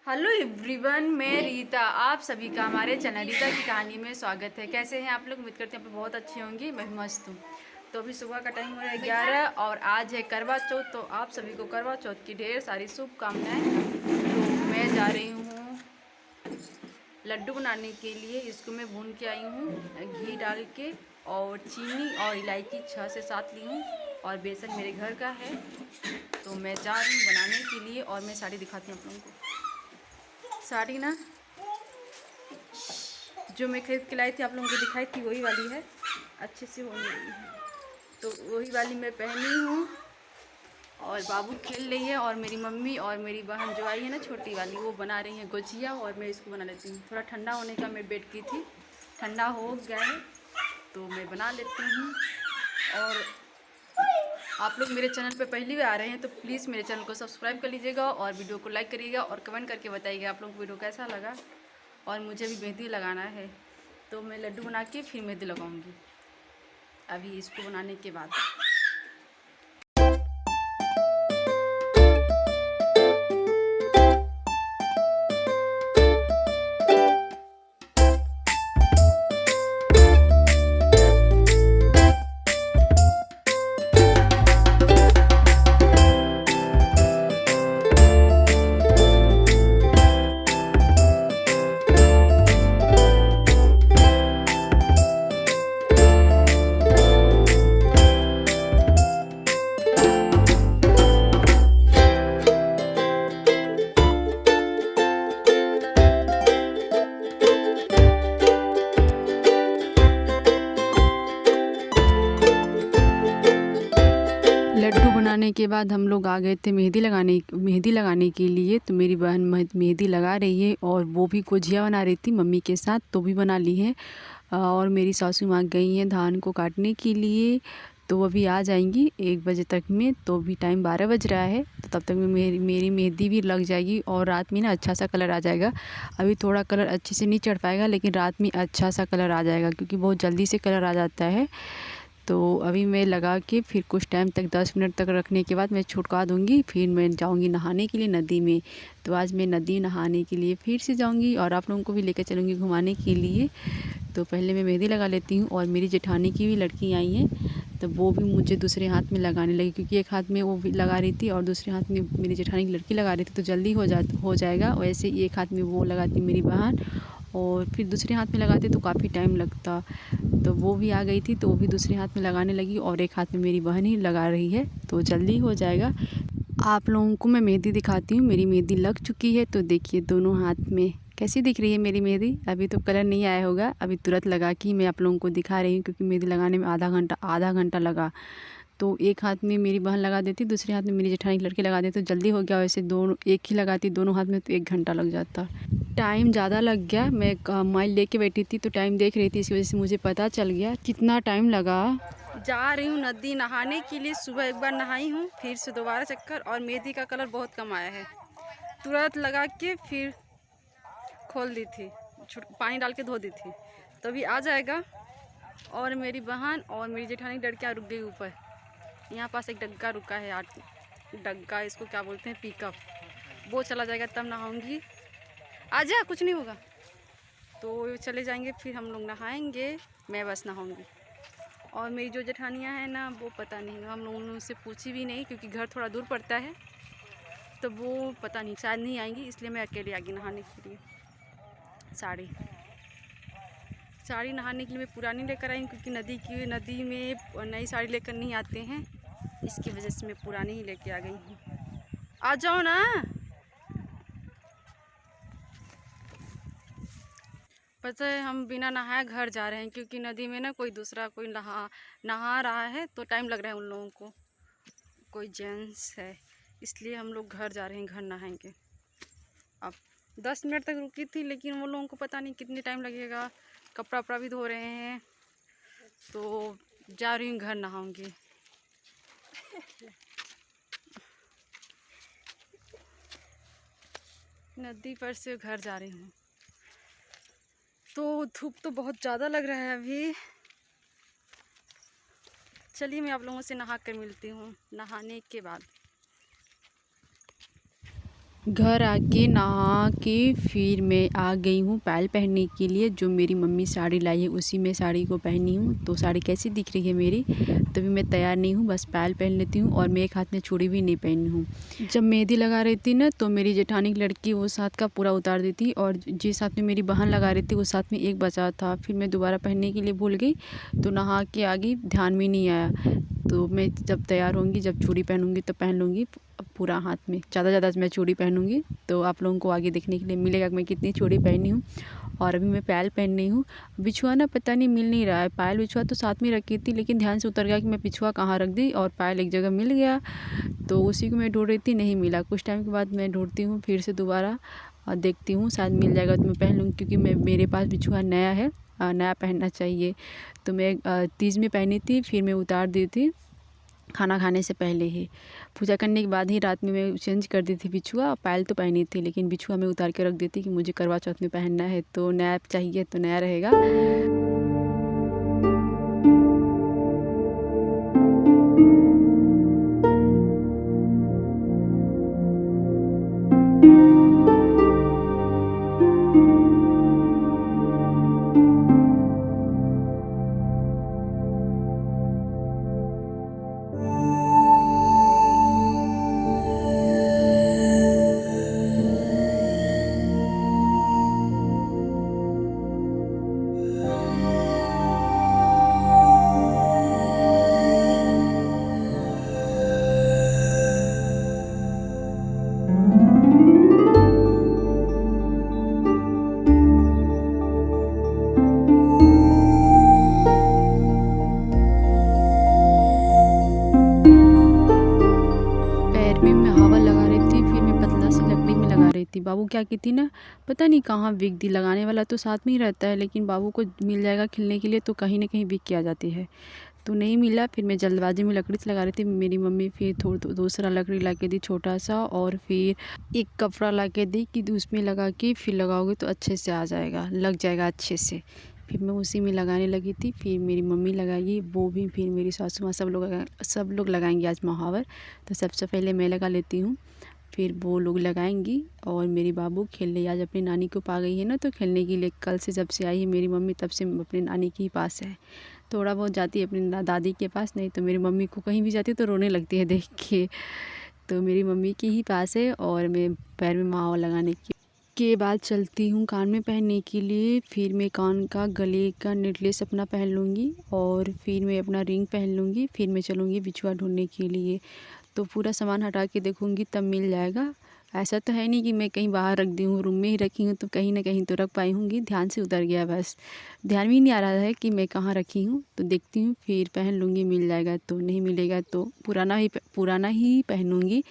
Hello everyone, मैं रीता। आप सभी का हमारे चैनल रीता की कहानी में स्वागत है। कैसे हैं आप लोग? उम्मीद करते हैं आप लोग बहुत अच्छे होंगे। मैं मस्त हूँ। तो अभी सुबह का टाइम हो रहा है 11 और आज है करवा चौथ। तो आप सभी को करवा चौथ की ढेर सारी शुभकामनाएं। तो मैं जा रही हूँ लड्डू बनाने के लिए। इसको मैं भून के आई हूँ घी डाल के, और चीनी और इलायची 6 से 7 ली हूँ, और बेसन मेरे घर का है। तो मैं जा रही हूँ बनाने के लिए। और मैं साड़ी दिखाती हूँ आप लोगों को। साड़ी ना जो मैं खरीद के लाई थी, आप लोगों को दिखाई थी, वही वाली है। अच्छे से होने वाली है, तो वही वाली मैं पहनी हूँ। और बाबू खेल रही है, और मेरी मम्मी और मेरी बहन जो आई है ना छोटी वाली, वो बना रही है गुजिया। और मैं इसको बना लेती हूँ। थोड़ा ठंडा होने का मैं वेट की थी, ठंडा हो गया है तो मैं बना लेती हूँ। और आप लोग मेरे चैनल पे पहली बार आ रहे हैं तो प्लीज़ मेरे चैनल को सब्सक्राइब कर लीजिएगा, और वीडियो को लाइक करिएगा, और कमेंट करके बताइएगा आप लोगों को वीडियो कैसा लगा। और मुझे भी मेहंदी लगाना है, तो मैं लड्डू बना के फिर मेहंदी लगाऊंगी अभी इसको बनाने के बाद। लड्डू बनाने के बाद हम लोग आ गए थे मेहंदी लगाने के लिए। तो मेरी बहन मेहंदी लगा रही है, और वो भी गुजिया बना रही थी मम्मी के साथ, तो भी बना ली है। और मेरी सासू माँ गई हैं धान को काटने के लिए, तो वो भी आ जाएंगी 1 बजे तक में। तो भी टाइम 12 बज रहा है, तो तब तक में मेरी मेहंदी भी लग जाएगी, और रात में ना अच्छा सा कलर आ जाएगा। अभी थोड़ा कलर अच्छे से नहीं चढ़ पाएगा, लेकिन रात में अच्छा सा कलर आ जाएगा, क्योंकि बहुत जल्दी से कलर आ जाता है। तो अभी मैं लगा के फिर कुछ टाइम तक 10 मिनट तक रखने के बाद मैं छुड़का दूँगी। फिर मैं जाऊँगी नहाने के लिए नदी में। तो आज मैं नदी नहाने के लिए फिर से जाऊँगी, और आप लोगों को भी लेकर चलूँगी घुमाने के लिए। तो पहले मैं मेहंदी लगा लेती हूँ। और मेरी जेठानी की भी लड़की आई हैं, तो वो भी मुझे दूसरे हाथ में लगाने लगी, क्योंकि एक हाथ में वो भी लगा रही थी और दूसरे हाथ में मेरी जेठानी की लड़की लगा रही थी, तो जल्दी हो जाएगा। वैसे एक हाथ में वो लगाती मेरी बहन, और फिर दूसरे हाथ में लगाते तो काफ़ी टाइम लगता। तो वो भी आ गई थी, तो वो भी दूसरे हाथ में लगाने लगी, और एक हाथ में मेरी बहन ही लगा रही है, तो जल्दी हो जाएगा। आप लोगों को मैं मेहंदी दिखाती हूँ। मेरी मेहंदी लग चुकी है, तो देखिए दोनों हाथ में कैसी दिख रही है मेरी मेहंदी। अभी तो कलर नहीं आया होगा, अभी तुरंत लगा के मैं आप लोगों को दिखा रही हूँ, क्योंकि मेहंदी लगाने में आधा घंटा लगा। तो एक हाथ में मेरी बहन लगा देती, दूसरे हाथ में मेरी जेठानी की लड़की लगा देती, तो जल्दी हो गया। वैसे दोनों एक ही लगाती दोनों हाथ में, तो 1 घंटा लग जाता। टाइम ज़्यादा लग गया। मैं मोबाइल लेके बैठी थी, तो टाइम देख रही थी, इसी वजह से मुझे पता चल गया कितना टाइम लगा। जा रही हूँ नदी नहाने के लिए। सुबह एक बार नहाई हूँ, फिर से दोबारा चक्कर। और मेहंदी का कलर बहुत कम आया है, तुरंत लगा के फिर खोल दी थी, पानी डाल के धो दी थी, तभी आ जाएगा। और मेरी बहन और मेरी जेठानी लड़कियाँ रुक गई ऊपर। यहाँ पास एक डग्गा रुका है, डग्गा इसको क्या बोलते हैं, पिकअप। वो चला जाएगा तब नहाऊंगी। आजा, कुछ नहीं होगा। तो चले जाएंगे, फिर हम लोग नहाएंगे, मैं बस नहाऊंगी। और मेरी जो जेठानियाँ हैं ना, वो पता नहीं, हम लोगों ने उनसे पूछी भी नहीं, क्योंकि घर थोड़ा दूर पड़ता है, तो वो पता नहीं, शायद नहीं आएंगी, इसलिए मैं अकेले आ गई नहाने के लिए। साड़ी नहाने के लिए मैं पुरानी लेकर आई हूँ, क्योंकि नदी में नई साड़ी लेकर नहीं आते हैं, इसकी वजह से मैं पुरानी ही लेके आ गई हूँ। आ जाओ ना। पता है, हम बिना नहाए घर जा रहे हैं, क्योंकि नदी में ना कोई दूसरा कोई नहा रहा है, तो टाइम लग रहा है उन लोगों को। कोई जेंट्स है, इसलिए हम लोग घर जा रहे हैं, घर नहाएंगे। अब 10 मिनट तक रुकी थी, लेकिन वो लोगों को पता नहीं कितने टाइम लगेगा। कपड़ा वपड़ा भी धो रहे हैं, तो जा रही हूँ घर नहाऊंगी। नदी पर से घर जा रही हूँ। तो धूप तो बहुत ज़्यादा लग रहा है अभी। चलिए मैं आप लोगों से नहा कर मिलती हूँ नहाने के बाद। घर आके नहा के फिर मैं आ गई हूँ पायल पहनने के लिए। जो मेरी मम्मी साड़ी लाई है उसी में साड़ी को पहनी हूँ। तो साड़ी कैसी दिख रही है मेरी, तभी मैं तैयार नहीं हूँ, बस पायल पहन लेती हूँ और मैं एक हाथ में चूड़ी भी नहीं पहनी हूँ। जब मेहंदी लगा रही थी ना तो मेरी जेठानी की लड़की उस हाथ का पूरा उतार दी थी और जिस हाथ में मेरी बहन लगा रही थी उस हाथ में एक बचा था। फिर मैं दोबारा पहनने के लिए भूल गई तो नहा के आ गई, ध्यान में नहीं आया। तो मैं जब तैयार होंगी, जब चूड़ी पहनूंगी तो पहन लूँगी पूरा हाथ में। ज़्यादा मैं चूड़ी पहनूंगी तो आप लोगों को आगे देखने के लिए मिलेगा कि मैं कितनी चूड़ी पहनी हूँ। और अभी मैं पायल पहन रही हूँ। बिछुआ ना पता नहीं मिल नहीं रहा है। पायल बिछुआ तो साथ में रखी थी लेकिन ध्यान से उतर गया कि मैं बिछुआ कहाँ रख दी और पायल एक जगह मिल गया। तो उसी को मैं ढूंढ रही थी, नहीं मिला। कुछ टाइम के बाद मैं ढूंढती हूँ फिर से दोबारा और देखती हूँ शायद मिल जाएगा तो मैं पहन लूँगी, क्योंकि मेरे पास बिछुआ नया है, नया पहनना चाहिए। तो मैं तीज में पहनी थी, फिर मैं उतार दी थी खाना खाने से पहले ही। पूजा करने के बाद ही रात में मैं चेंज कर दी थी बिछुआ। पायल तो पहनी थी लेकिन बिछुआ मैं उतार के रख देती कि मुझे करवा चौथ में पहनना है, तो नया चाहिए तो नया रहेगा। बाबू क्या की थी ना, पता नहीं कहाँ बिक दी। लगाने वाला तो साथ में ही रहता है लेकिन बाबू को मिल जाएगा खेलने के लिए तो कहीं ना कहीं बिक के आ जाती है, तो नहीं मिला। फिर मैं जल्दबाजी में लकड़ी से लगा रही थी। मेरी मम्मी फिर दूसरा लकड़ी ला के दी छोटा सा, और फिर एक कपड़ा ला के दी कि उसमें लगा के फिर लगाओगे तो अच्छे से आ जाएगा, लग जाएगा अच्छे से। फिर मैं उसी में लगाने लगी थी। फिर मेरी मम्मी लगाएगी, वो भी, फिर मेरी सासू माँ, सब लोग लगाएंगे आज महावर। तो सबसे पहले मैं लगा लेती हूँ, फिर वो लोग लगाएंगी। और मेरी बाबू खेलने आज अपनी नानी को पा गई है ना, तो खेलने के लिए कल से जब से आई है मेरी मम्मी तब से अपनी नानी के ही पास है। थोड़ा बहुत जाती है अपनी दादी के पास, नहीं तो मेरी मम्मी को कहीं भी जाती है तो रोने लगती है देख के। तो मेरी मम्मी के ही पास है। और मैं पैर में मावा लगाने के बाद चलती हूँ कान में पहनने के लिए। फिर मैं कान का गले का नेकलेस अपना पहन लूँगी और फिर मैं अपना रिंग पहन लूँगी। फिर मैं चलूँगी बिछुआ ढूंढने के लिए। तो पूरा सामान हटा के देखूँगी तब मिल जाएगा। ऐसा तो है नहीं कि मैं कहीं बाहर रख दी हूँ, रूम में ही रखी हूँ तो कहीं ना कहीं तो रख पाई होंगी, ध्यान से उतर गया, बस ध्यान भी नहीं आ रहा है कि मैं कहाँ रखी हूँ। तो देखती हूँ फिर पहन लूँगी, मिल जाएगा तो, नहीं मिलेगा तो पुराना ही पहनूँगी।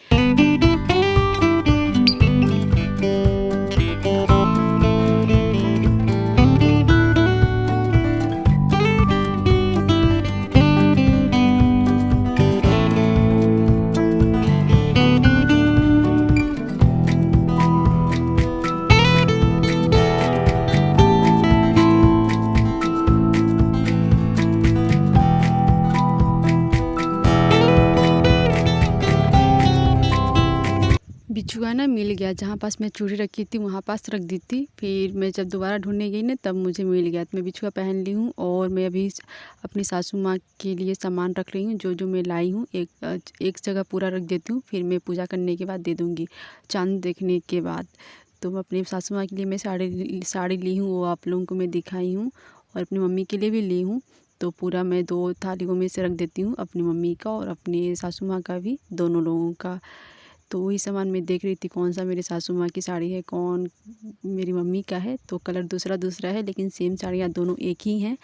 बिछुआ ना मिल गया, जहाँ पास मैं चूड़ी रखी थी वहाँ पास रख दी थी। फिर मैं जब दोबारा ढूंढने गई ना तब मुझे मिल गया, तो मैं बिछुआ पहन ली हूँ। और मैं अभी अपनी सासू माँ के लिए सामान रख रही हूँ, जो मैं लाई हूँ एक जगह पूरा रख देती हूँ। फिर मैं पूजा करने के बाद दे दूँगी, चाँद देखने के बाद। तो मैं अपनी सासू माँ के लिए मैं साड़ी ली हूँ, वो आप लोगों को मैं दिखाई हूँ, और अपनी मम्मी के लिए भी ली हूँ। तो पूरा मैं 2 थालियों में से रख देती हूँ, अपनी मम्मी का और अपनी सासू माँ का भी, दोनों लोगों का। तो वही सामान मैं देख रही थी कौन सा मेरी सासू माँ की साड़ी है, कौन मेरी मम्मी का है। तो कलर दूसरा है लेकिन सेम साड़ियाँ दोनों एक ही हैं।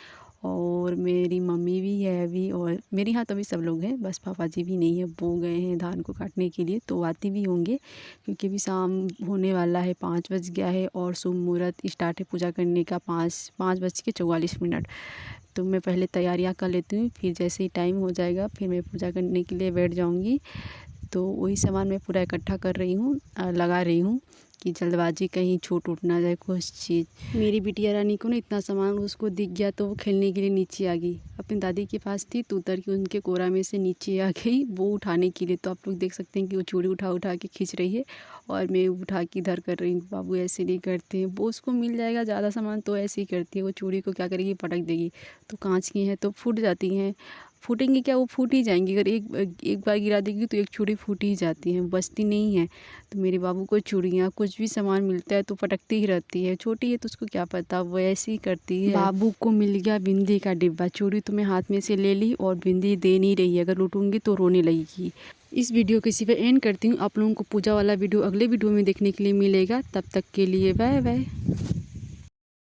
और मेरी मम्मी भी है अभी, और मेरे यहाँ तो अभी सब लोग हैं, बस पापा जी भी नहीं है, वो गए हैं धान को काटने के लिए। तो आते भी होंगे क्योंकि अभी शाम होने वाला है, 5 बज गया है और शुभ मुहूर्त स्टार्ट है पूजा करने का 5:44। तो मैं पहले तैयारियाँ कर लेती हूँ, फिर जैसे ही टाइम हो जाएगा फिर मैं पूजा करने के लिए बैठ जाऊँगी। तो वही सामान मैं पूरा इकट्ठा कर रही हूँ, लगा रही हूँ। कि जल्दबाजी कहीं छूट उठ ना जाए कुछ चीज़। मेरी बिटिया रानी को ना इतना सामान उसको दिख गया तो वो खेलने के लिए नीचे आ गई। अपनी दादी के पास थी तो उतर के उनके कोरा में से नीचे आ गई वो उठाने के लिए। तो आप लोग देख सकते हैं कि वो चूड़ी उठा उठा के खींच रही है और मैं उठा के इधर कर रही हूँ। बाबू ऐसे नहीं करते हैं, वो उसको मिल जाएगा ज़्यादा सामान तो ऐसे ही करती है। वो चूड़ी को क्या करेगी, पटक देगी। तो कांच की हैं तो फूट जाती हैं, फूटेंगी क्या, वो फूट ही जाएंगी। अगर एक बार गिरा देगी तो एक चूड़ी फूट ही जाती है, बचती नहीं है। तो मेरे बाबू को चूड़ियाँ कुछ भी सामान मिलता है तो पटकती ही रहती है। छोटी है तो उसको क्या पता, वो ऐसे ही करती है। बाबू को मिल गया बिंदी का डिब्बा, चूड़ी तो मैं हाथ में से ले ली और बिंदी दे नहीं रही है। अगर लूटूंगी तो रोने लगेगी। इस वीडियो को इसी पे एंड करती हूँ। आप लोगों को पूजा वाला वीडियो अगले वीडियो में देखने के लिए मिलेगा। तब तक के लिए बाय बाय।